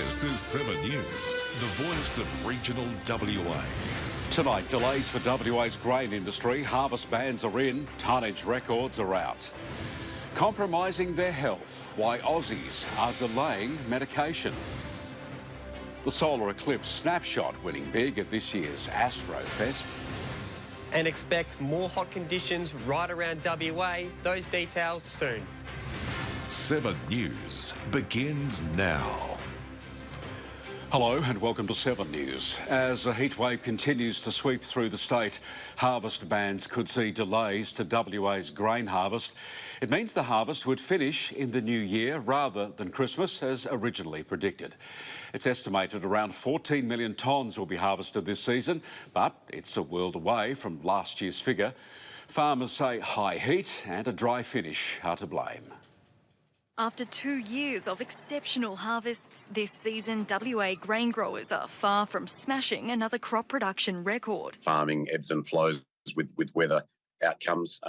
This is 7 News, the voice of regional WA. Tonight, delays for WA's grain industry. Harvest bans are in, tonnage records are out. Compromising their health, why Aussies are delaying medication. The solar eclipse snapshot winning big at this year's Astrofest. And expect more hot conditions right around WA. Those details soon. 7 News begins now. Hello and welcome to 7 News. As a heatwave continues to sweep through the state, harvest bans could see delays to WA's grain harvest. It means the harvest would finish in the new year rather than Christmas as originally predicted. It's estimated around 14 million tonnes will be harvested this season, but it's a world away from last year's figure. Farmers say high heat and a dry finish are to blame. After 2 years of exceptional harvests this season, WA grain growers are far from smashing another crop production record. Farming ebbs and flows with weather outcomes.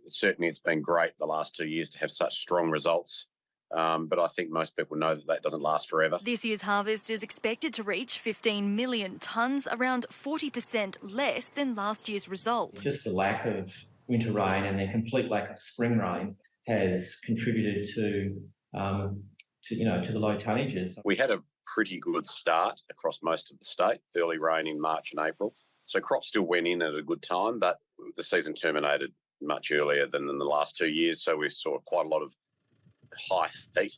Certainly it's been great the last 2 years to have such strong results, but I think most people know that doesn't last forever. This year's harvest is expected to reach 15 million tonnes, around 40% less than last year's result. Just the lack of winter rain and the complete lack of spring rain has contributed to the low tonnages. We had a pretty good start across most of the state, early rain in March and April. So crops still went in at a good time, but the season terminated much earlier than in the last 2 years. So we saw quite a lot of high heat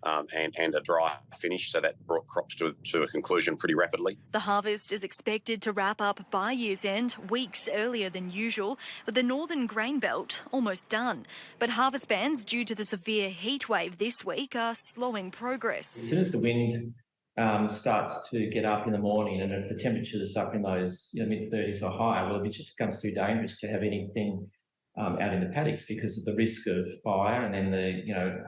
and a dry finish. So that brought crops to a conclusion pretty rapidly. The harvest is expected to wrap up by year's end, weeks earlier than usual, with the northern grain belt almost done. But harvest bans due to the severe heat wave this week are slowing progress. As soon as the wind starts to get up in the morning, and if the temperature is up in those mid-30s or higher, well, it just becomes too dangerous to have anything out in the paddocks because of the risk of fire and then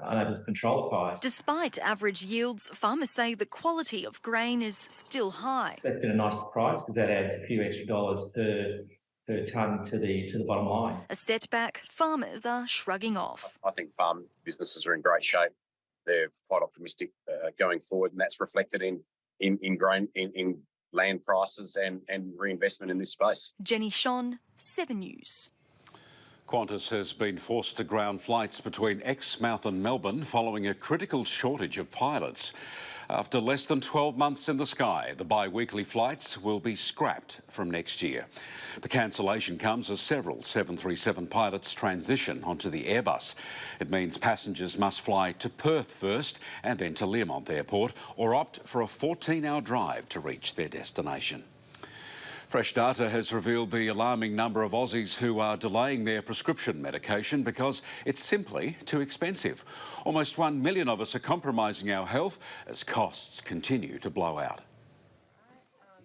unable to control the fires. Despite average yields, farmers say the quality of grain is still high. That's been a nice surprise because that adds a few extra dollars per tonne to the bottom line. A setback farmers are shrugging off. I think farm businesses are in great shape. They're quite optimistic going forward, and that's reflected in grain, in land prices and reinvestment in this space. Jenny Shon, 7 News. Qantas has been forced to ground flights between Exmouth and Melbourne following a critical shortage of pilots. After less than 12 months in the sky, the bi-weekly flights will be scrapped from next year. The cancellation comes as several 737 pilots transition onto the Airbus. It means passengers must fly to Perth first and then to Learmonth Airport or opt for a 14-hour drive to reach their destination. Fresh data has revealed the alarming number of Aussies who are delaying their prescription medication because it's simply too expensive. Almost 1 million of us are compromising our health as costs continue to blow out.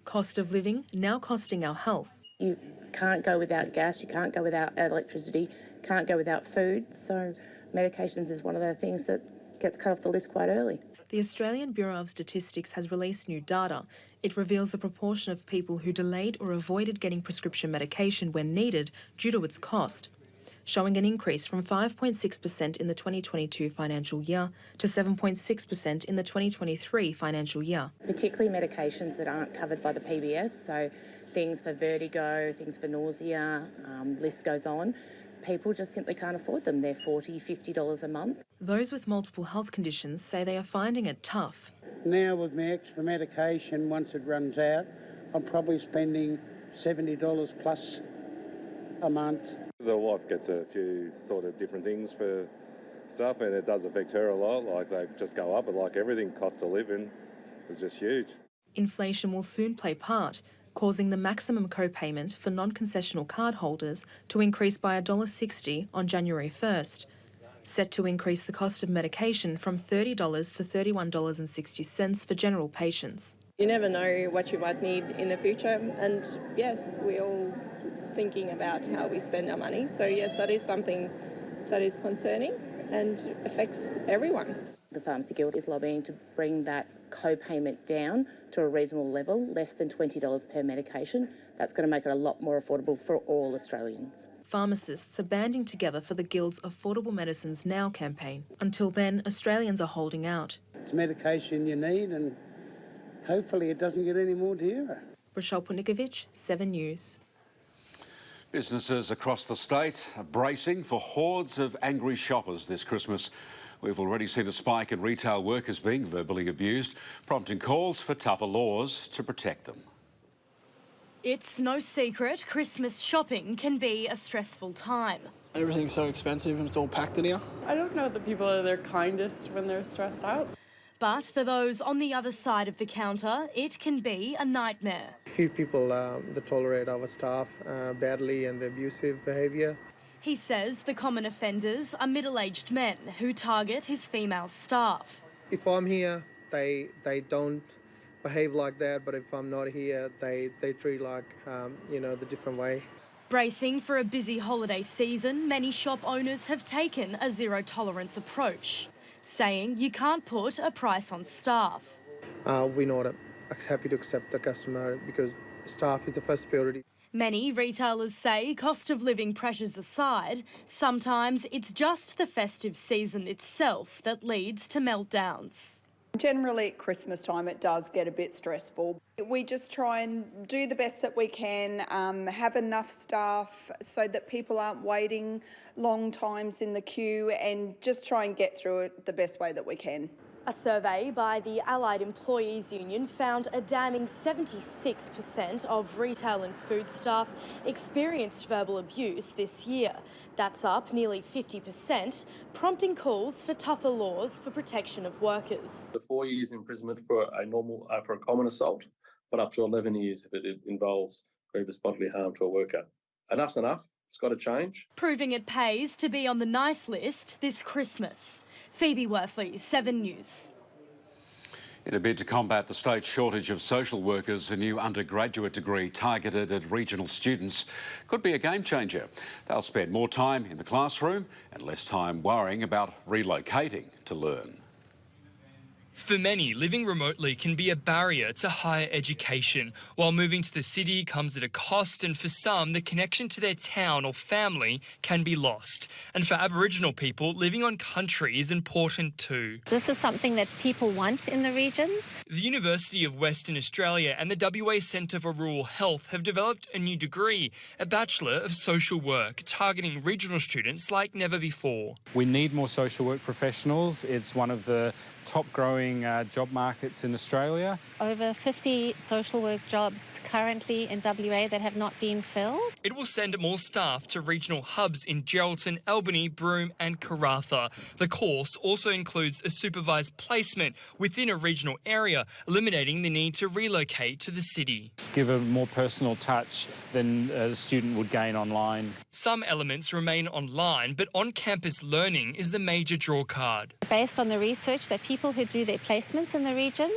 Cost of living now costing our health. You can't go without gas, you can't go without electricity, can't go without food, so medications is one of the things that gets cut off the list quite early. The Australian Bureau of Statistics has released new data. It reveals the proportion of people who delayed or avoided getting prescription medication when needed due to its cost, showing an increase from 5.6% in the 2022 financial year to 7.6% in the 2023 financial year. Particularly medications that aren't covered by the PBS, so things for vertigo, things for nausea, list goes on. People just simply can't afford them. They're $40, $50 a month. Those with multiple health conditions say they are finding it tough. Now with my extra medication, once it runs out, I'm probably spending $70 plus a month. The wife gets a few sort of different things for stuff, and it does affect her a lot. Like, they just go up, but like everything, cost of living is just huge. Inflation will soon play part, causing the maximum co-payment for non-concessional card holders to increase by $1.60 on January 1st, set to increase the cost of medication from $30 to $31.60 for general patients. You never know what you might need in the future, and yes, we're all thinking about how we spend our money. So yes, that is something that is concerning and affects everyone. The Pharmacy Guild is lobbying to bring that co-payment down to a reasonable level, less than $20 per medication. That's going to make it a lot more affordable for all Australians. Pharmacists are banding together for the Guild's Affordable Medicines Now campaign. Until then, Australians are holding out. It's medication you need, and hopefully it doesn't get any more dearer. Rochelle Putnikovic, 7 News. Businesses across the state are bracing for hordes of angry shoppers this Christmas. We've already seen a spike in retail workers being verbally abused, prompting calls for tougher laws to protect them. It's no secret Christmas shopping can be a stressful time. Everything's so expensive and it's all packed in here. I don't know that people are their kindest when they're stressed out. But for those on the other side of the counter, it can be a nightmare. Few people that tolerate our staff badly and the abusive behaviour. He says the common offenders are middle-aged men who target his female staff. If I'm here, they don't behave like that, but if I'm not here, they treat like, the different way. Bracing for a busy holiday season, many shop owners have taken a zero-tolerance approach, saying you can't put a price on staff. We're not happy to accept the customer because staff is the first priority. Many retailers say cost of living pressures aside, sometimes it's just the festive season itself that leads to meltdowns. Generally at Christmas time it does get a bit stressful. We just try and do the best that we can, have enough staff so that people aren't waiting long times in the queue, and just try and get through it the best way that we can. A survey by the Allied Employees Union found a damning 76% of retail and food staff experienced verbal abuse this year. That's up nearly 50%, prompting calls for tougher laws for protection of workers. The 4 years imprisonment for a common assault, but up to 11 years if it involves grievous bodily harm to a worker. Enough's enough. It's got to change. Proving it pays to be on the nice list this Christmas. Phoebe Worthley, 7 News. In a bid to combat the state's shortage of social workers, a new undergraduate degree targeted at regional students could be a game changer. They'll spend more time in the classroom and less time worrying about relocating to learn. For many, living remotely can be a barrier to higher education, while moving to the city comes at a cost, and for some, the connection to their town or family can be lost. And for Aboriginal people, living on country is important too. This is something that people want in the regions. The University of Western Australia and the WA Centre for Rural Health have developed a new degree, a Bachelor of Social Work, targeting regional students like never before. We need more social work professionals. It's one of the top growing job markets in Australia. Over 50 social work jobs currently in WA that have not been filled. It will send more staff to regional hubs in Geraldton, Albany, Broome and Karratha. The course also includes a supervised placement within a regional area, eliminating the need to relocate to the city. Give a more personal touch than a student would gain online. Some elements remain online, but on-campus learning is the major drawcard. Based on the research that people who do their placements in the region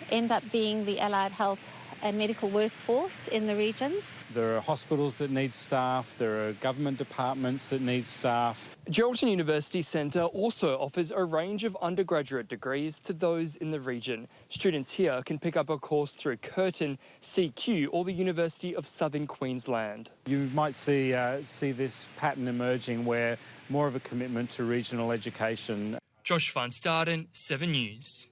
end up being the allied health and medical workforce in the regions. There are hospitals that need staff, there are government departments that need staff. Geraldton University Centre also offers a range of undergraduate degrees to those in the region. Students here can pick up a course through Curtin, CQ or the University of Southern Queensland. You might see this pattern emerging where more of a commitment to regional education. Josh Van Staden, 7 News.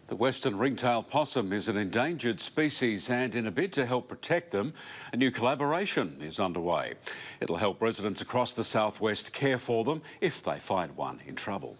The western ringtail possum is an endangered species, and in a bid to help protect them, a new collaboration is underway. It'll help residents across the southwest care for them if they find one in trouble.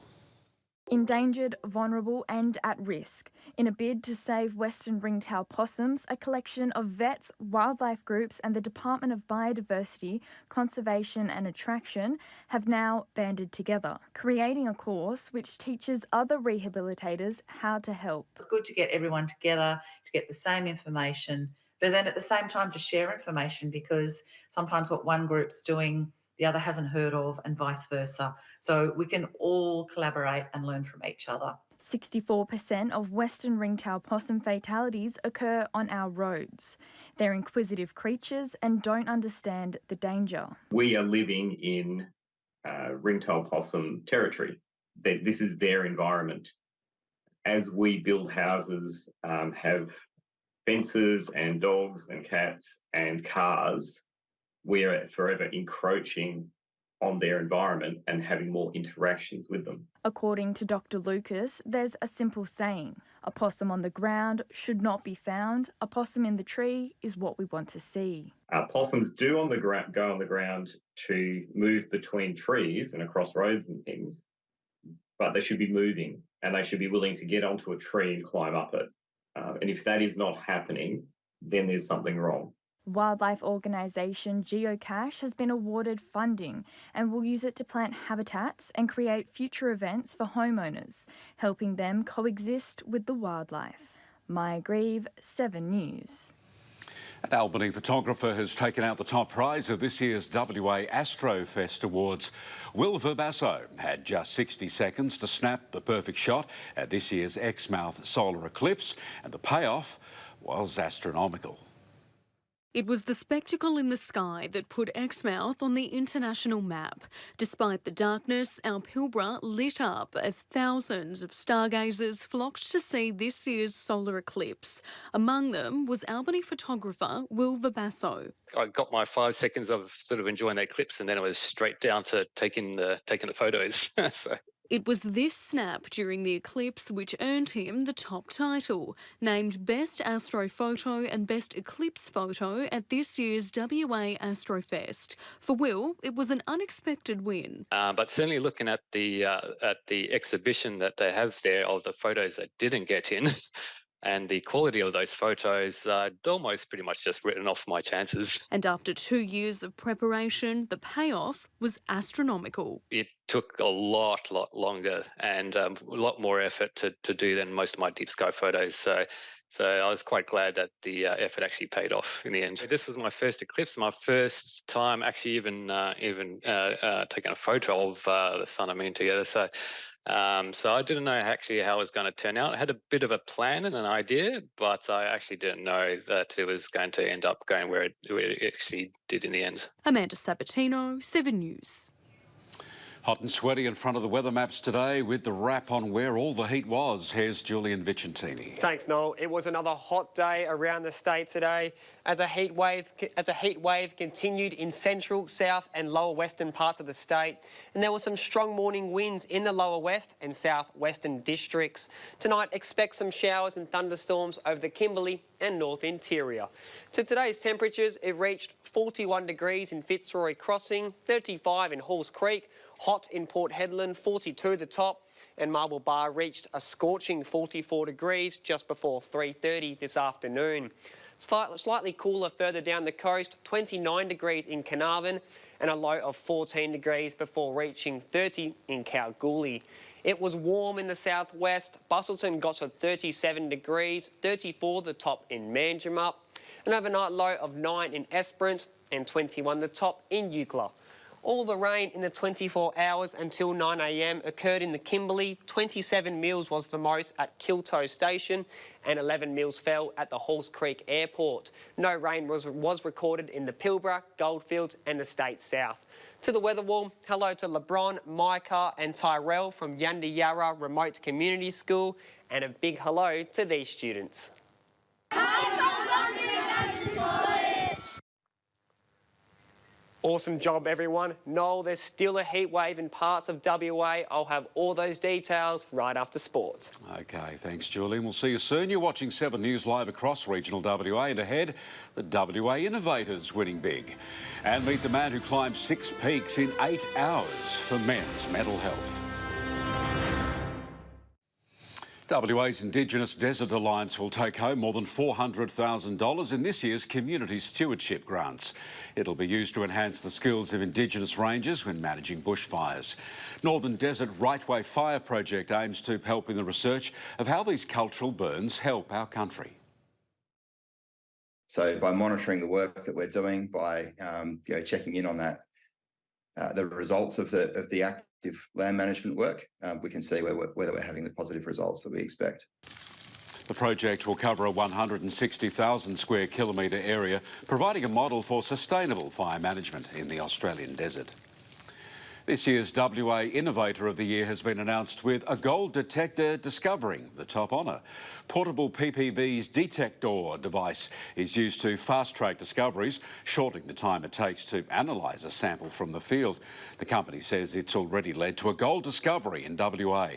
Endangered, vulnerable and at risk. In a bid to save western ringtail possums, a collection of vets, wildlife groups and the Department of Biodiversity, Conservation and Attraction have now banded together, creating a course which teaches other rehabilitators how to help. It's good to get everyone together to get the same information, but then at the same time to share information, because sometimes what one group's doing the other hasn't heard of, and vice versa. So we can all collaborate and learn from each other. 64% of western ringtail possum fatalities occur on our roads. They're inquisitive creatures and don't understand the danger. We are living in ringtail possum territory. This is their environment. As we build houses, have fences and dogs and cats and cars, we're forever encroaching on their environment and having more interactions with them. According to Dr. Lucas, there's a simple saying: a possum on the ground should not be found. A possum in the tree is what we want to see. Possums do go on the ground to move between trees and across roads and things, but they should be moving and they should be willing to get onto a tree and climb up it. And if that is not happening, then there's something wrong. Wildlife organisation Geocache has been awarded funding and will use it to plant habitats and create future events for homeowners, helping them coexist with the wildlife. Maya Grieve, 7 News. An Albany photographer has taken out the top prize of this year's WA Astrofest Awards. Will Verbasso had just 60 seconds to snap the perfect shot at this year's Exmouth solar eclipse, and the payoff was astronomical. It was the spectacle in the sky that put Exmouth on the international map. Despite the darkness, our Pilbara lit up as thousands of stargazers flocked to see this year's solar eclipse. Among them was Albany photographer Will Verbasso. I got my 5 seconds of sort of enjoying the eclipse, and then it was straight down to taking the photos. So. It was this snap during the eclipse which earned him the top title, named Best Astrophoto and Best Eclipse Photo at this year's WA Astrofest. For Will, it was an unexpected win. But certainly looking at the exhibition that they have there of the photos that didn't get in, and the quality of those photos, I'd almost pretty much just written off my chances. And after 2 years of preparation, the payoff was astronomical. It took a lot longer and a lot more effort to do than most of my deep sky photos. So I was quite glad that the effort actually paid off in the end. This was my first eclipse, my first time actually even taking a photo of the sun and moon together. So I didn't know actually how it was going to turn out. I had a bit of a plan and an idea, but I actually didn't know that it was going to end up going where it actually did in the end. Amanda Sabatino, 7 News. Hot and sweaty in front of the weather maps today with the wrap on where all the heat was. Here's Julian Vicentini. Thanks, Noel. It was another hot day around the state today as a heat wave continued in central, south and lower western parts of the state. And there were some strong morning winds in the lower west and southwestern districts. Tonight, expect some showers and thunderstorms over the Kimberley and North Interior. To today's temperatures, it reached 41 degrees in Fitzroy Crossing, 35 in Halls Creek, hot in Port Hedland, 42 the top, and Marble Bar reached a scorching 44 degrees just before 3:30 this afternoon. Slightly cooler further down the coast, 29 degrees in Carnarvon and a low of 14 degrees before reaching 30 in Kalgoorlie. It was warm in the southwest. Busselton got to 37 degrees, 34 the top in Manjimup, an overnight low of 9 in Esperance and 21 the top in Eucla. All the rain in the 24 hours until 9 a.m. occurred in the Kimberley. 27 mils was the most at Kilto Station and 11 mils fell at the Halls Creek Airport. No rain was recorded in the Pilbara, Goldfields and the State South. To the weather wall, hello to LeBron, Micah and Tyrell from Yandiyarra Remote Community School, and a big hello to these students. Awesome job, everyone. Noel, there's still a heat wave in parts of WA. I'll have all those details right after sport. OK, thanks, Julian. We'll see you soon. You're watching 7 News live across regional WA, and ahead, the WA Innovators winning big. And meet the man who climbed 6 peaks in 8 hours for men's mental health. WA's Indigenous Desert Alliance will take home more than $400,000 in this year's Community Stewardship Grants. It'll be used to enhance the skills of Indigenous rangers when managing bushfires. Northern Desert Right Way Fire Project aims to help in the research of how these cultural burns help our country. So by monitoring the work that we're doing, by checking in on that, the results of the active land management work, we can see whether we're having the positive results that we expect. The project will cover a 160,000 square kilometre area, providing a model for sustainable fire management in the Australian desert. This year's WA Innovator of the Year has been announced with a gold detector discovering the top honour. Portable PPB's Detector device is used to fast-track discoveries, shortening the time it takes to analyse a sample from the field. The company says it's already led to a gold discovery in WA.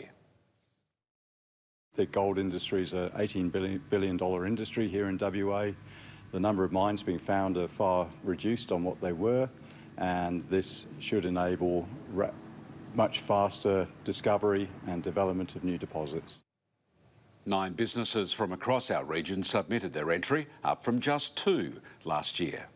The gold industry is an $18 billion industry here in WA. The number of mines being found are far reduced on what they were, and this should enable much faster discovery and development of new deposits. 9 businesses from across our region submitted their entry, up from just 2 last year.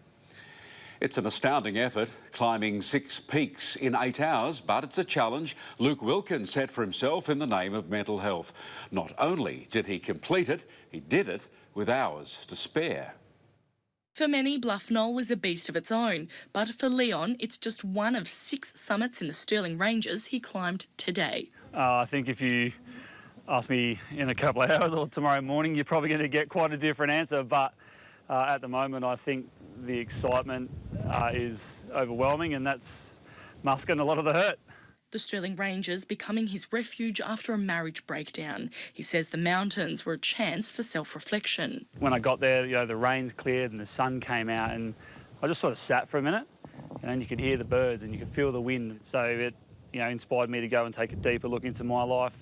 It's an astounding effort, climbing 6 peaks in 8 hours, but it's a challenge Luke Wilkins set for himself in the name of mental health. Not only did he complete it, he did it with hours to spare. For many, Bluff Knoll is a beast of its own, but for Leon, it's just one of 6 summits in the Stirling Ranges he climbed today. I think if you ask me in a couple of hours or tomorrow morning, you're probably going to get quite a different answer, but at the moment I think the excitement is overwhelming, and that's masking a lot of the hurt. The Stirling Ranges becoming his refuge after a marriage breakdown. He says the mountains were a chance for self-reflection. When I got there, the rains cleared and the sun came out, and I just sort of sat for a minute, and then you could hear the birds and you could feel the wind. So it, inspired me to go and take a deeper look into my life,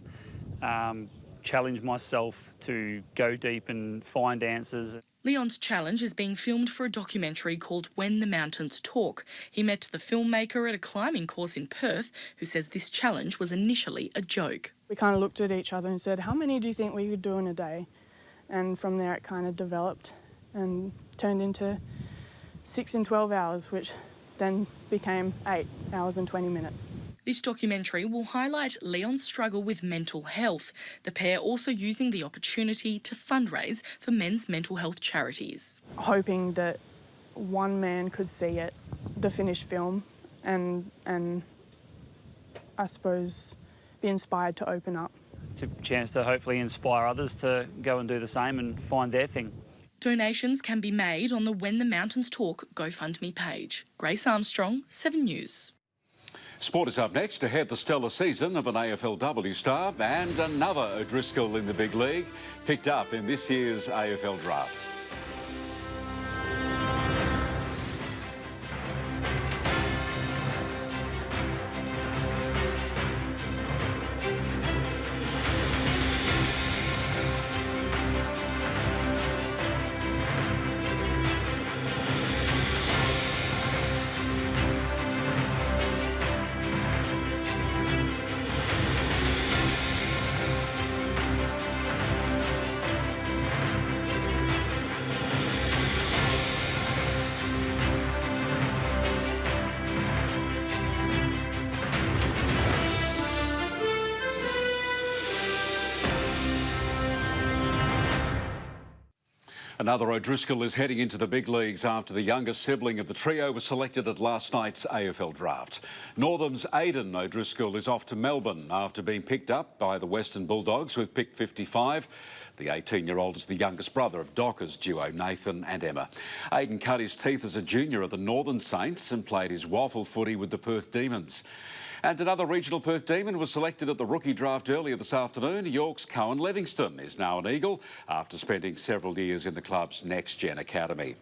challenge myself to go deep and find answers. Leon's challenge is being filmed for a documentary called When the Mountains Talk. He met the filmmaker at a climbing course in Perth, who says this challenge was initially a joke. We kind of looked at each other and said, how many do you think we could do in a day? And from there it kind of developed and turned into 6 and 12 hours, which then became 8 hours and 20 minutes. This documentary will highlight Leon's struggle with mental health, the pair also using the opportunity to fundraise for men's mental health charities. Hoping that one man could see it, the finished film, and I suppose be inspired to open up. It's a chance to hopefully inspire others to go and do the same and find their thing. Donations can be made on the When the Mountains Talk GoFundMe page. Grace Armstrong, 7 News. Sport is up next. Ahead, the stellar season of an AFLW star and another O'Driscoll in the big league, picked up in this year's AFL draft. Another O'Driscoll is heading into the big leagues after the youngest sibling of the trio was selected at last night's AFL draft. Northam's Aidan O'Driscoll is off to Melbourne after being picked up by the Western Bulldogs with pick 55. The 18-year-old is the youngest brother of Dockers duo Nathan and Emma. Aidan cut his teeth as a junior at the Northern Saints and played his waffle footy with the Perth Demons. And another regional Perth Demon was selected at the rookie draft earlier this afternoon. York's Cohen Livingston is now an Eagle after spending several years in the club's next-gen academy.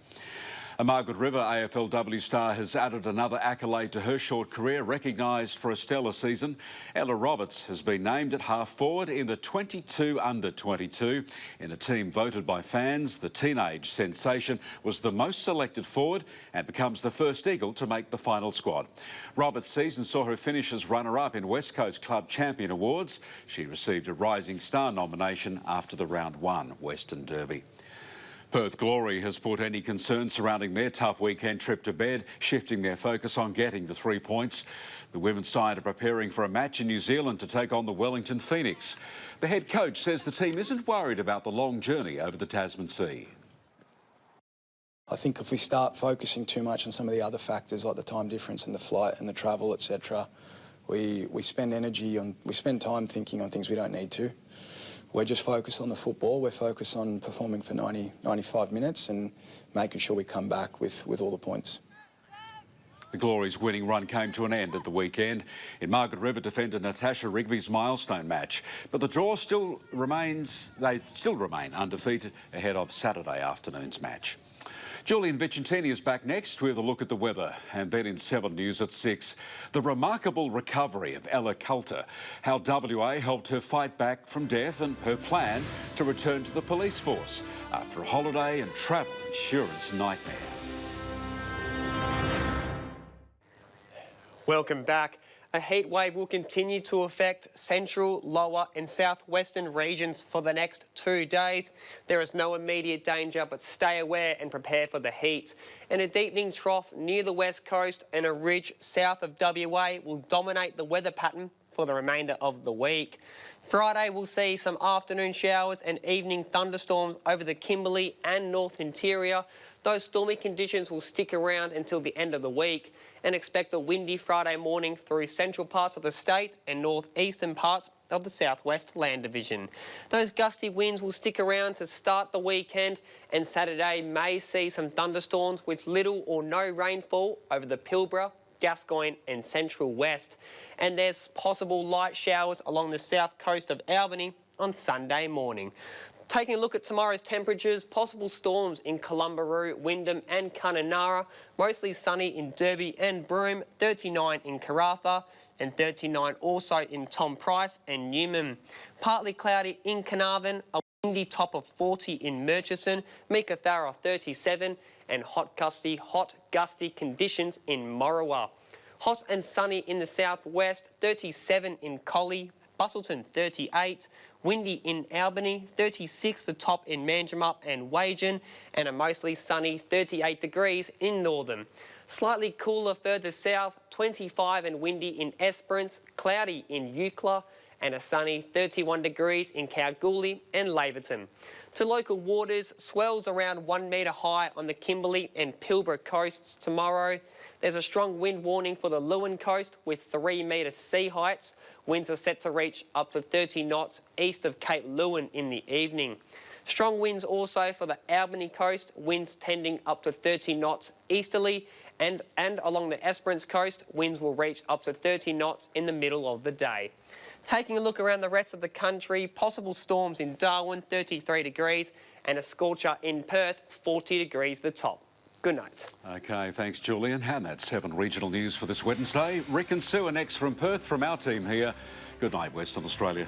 A Margaret River AFLW star has added another accolade to her short career, recognised for a stellar season. Ella Roberts has been named at half-forward in the 22 under 22. In a team voted by fans, the teenage sensation was the most selected forward and becomes the first Eagle to make the final squad. Roberts' season saw her finish as runner-up in West Coast Club Champion Awards. She received a Rising Star nomination after the Round 1 Western Derby. Perth Glory has put any concerns surrounding their tough weekend trip to bed, shifting their focus on getting the 3 points. The women's side are preparing for a match in New Zealand to take on the Wellington Phoenix. The head coach says the team isn't worried about the long journey over the Tasman Sea. I think if we start focusing too much on some of the other factors like the time difference and the flight and the travel, etc., we spend time thinking on things we don't need to. We're just focused on the football. We're focused on performing for 90, 95 minutes and making sure we come back with all the points. The Glory's winning run came to an end at the weekend in Margaret River defender Natasha Rigby's milestone match. But the draw still remains, they still remain undefeated ahead of Saturday afternoon's match. Julian Vicentini is back next with a look at the weather, and then in 7 News at 6, the remarkable recovery of Ella Coulter, how WA helped her fight back from death and her plan to return to the police force after a holiday and travel insurance nightmare. Welcome back. A heat wave will continue to affect central, lower and southwestern regions for the next 2 days. There is no immediate danger, but stay aware and prepare for the heat. And a deepening trough near the west coast and a ridge south of WA will dominate the weather pattern for the remainder of the week. Friday we'll see some afternoon showers and evening thunderstorms over the Kimberley and North Interior. Those stormy conditions will stick around until the end of the week, and expect a windy Friday morning through central parts of the state and northeastern parts of the southwest land division. Those gusty winds will stick around to start the weekend, and Saturday may see some thunderstorms with little or no rainfall over the Pilbara, Gascoyne and central west. And there's possible light showers along the south coast of Albany on Sunday morning. Taking a look at tomorrow's temperatures, possible storms in Columbaroo, Wyndham and Kununurra, mostly sunny in Derby and Broome, 39 in Karratha and 39 also in Tom Price and Newman. Partly cloudy in Carnarvon, a windy top of 40 in Murchison, Meekatharra 37 and hot gusty conditions in Morawa. Hot and sunny in the southwest, 37 in Collie, Busselton 38, windy in Albany, 36 the top in Manjimup and Wagen, and a mostly sunny 38 degrees in Northern. Slightly cooler further south, 25 and windy in Esperance, cloudy in Eucla, and a sunny 31 degrees in Kalgoorlie and Laverton. To local waters, swells around 1 metre high on the Kimberley and Pilbara coasts tomorrow. There's a strong wind warning for the Lewin coast with 3 metre sea heights. Winds are set to reach up to 30 knots east of Cape Lewin in the evening. Strong winds also for the Albany coast, winds tending up to 30 knots easterly, and along the Esperance coast, winds will reach up to 30 knots in the middle of the day. Taking a look around the rest of the country, possible storms in Darwin, 33 degrees, and a scorcher in Perth, 40 degrees the top. Good night. OK, thanks, Julian. And that's 7 Regional News for this Wednesday. Rick and Sue are next from Perth from our team here. Good night, Western Australia.